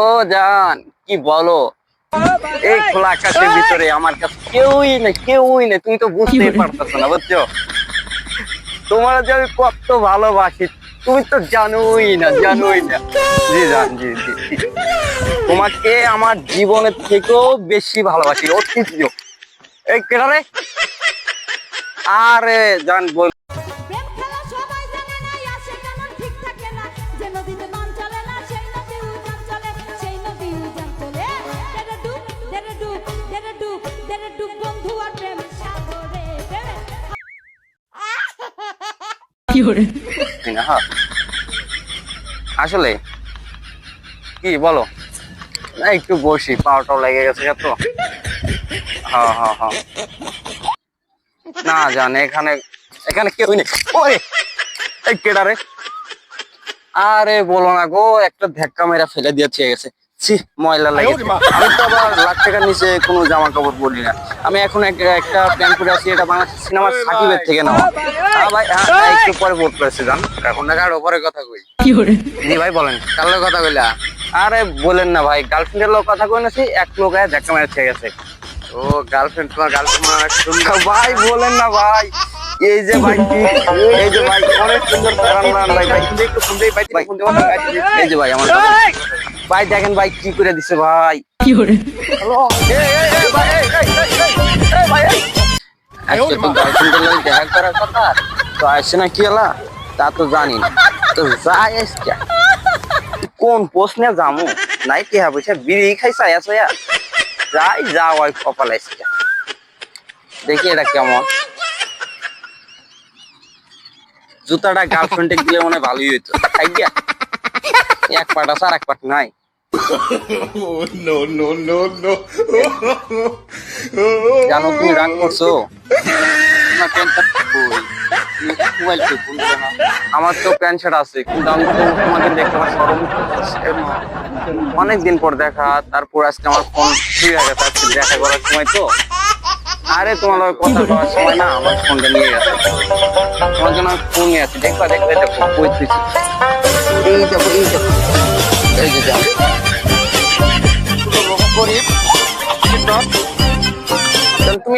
ও জান, কি বলো? এই খোলা আকাশের ভিতরে আমার কাছে কেউই নেই, তুমি তো বুঝতেই পারতেছো না, বুঝছো? তোমার যে আমি কত ভালোবাসি তুমি তো জানোই না। জি জান, জি জি জি। তোমাকে আমার জীবনের থেকেও বেশি ভালোবাসি, অতি প্রিয়। এই কেডা রে? আরে জান বল। প্রেম খেলা সবাই জানে না, আসে কেমন ঠিক থাকে না, যে নদীতে মান চলে না সেই নদী উজান চলে, সেই নদী উজান চলে। দেরে ডুব দেরে ডুব দেরে ডুব দেরে ডুব বন্ধু আর প্রেম সাগরে দেরে। কি করে না? হ্যাঁ আসলে কি বলো না, একটু বসি, পাওয়াটাও লেগে গেছে তো। হ্যাঁ হ্যাঁ হ্যাঁ, না জানে এখানে এখানে কেউই নেই। ওরে এই কেডা রে? আরে বলো না গো, একটা ধাক্কা মেরা ফেলে দিয়ে চেয়ে গেছে। ছি, ময়লা লাগে। আমি তো আবার লাখ টাকার নিচে কোনো জামা কাপড় পরি না। আমি এখন একটা প্যান্ট পরে আছি, এটা বাংলাদেশ সিনেমার সাকিবের থেকে নেওয়া। হ্যাঁ ভাই, হ্যাঁ একটু পরে বোট করেছে জান। এখন না কারো পরে কথা কই। জি ভাই বলেন, কার লগে কথা কইলা? আরে বলেন না ভাই, গার্লফ্রেন্ডের লোক কথা কই নাছি, এক লোক ধাক্কা মেরে চেয়ে গেছে। ও গার্লফ্রেন্ড, তোমার গার্লফ্রেন্ড অনেক সুন্দর। ভাই বলেন না ভাই, এই যে ভাই এই যে ভাই অনেক সুন্দর বানান ভাই, ভাই একটু শুনতেই পাইছি। এই যে ভাই আমার ভাই দেখেন ভাই কি করে দিছে ভাই। কি করে? হ্যালো এই ভাই, এই ভাই আজকে তো গার্লফ্রেন্ডের লগে দেখা করার কথা, তো আসছে না কি হলা তা তো জানি না। তো যাই আজকে কোন প্রশ্নে যামু, নাই কি হবে সে বিড়ি খাইছে আসয়া যাও ওই কপাল আজকে দেখি এটা কেমন। জুতাটা গার্লফ্রেন্ডে দিলে মনে ভালোই হইতো, তাই গিয়া এক পাট আছে আর এক পাট নাই। জানো তুমি রাগ করছো না? প্যান্টটা কই? মোবাইল কই? ফোন দিলে না। আমার তো প্যান্ট শার্ট আছে, কিন্তু আমি তো তোমাকে দেখতে আমার শরম করতেছে। অনেকদিন পর দেখা, তারপর আজকে আমার ফোন ফ্রি হয়ে গেছে, আজকে দেখা করার সময় তো। আরে তোমার লগে কথা বলার সময় না আমার ফোনটা নিয়ে গেছে, তোমার জন্য আমি ফোন নিয়ে আছি। দেখবা দেখবে দেখো কই থুইছি। এই দেখো এই যে তুমি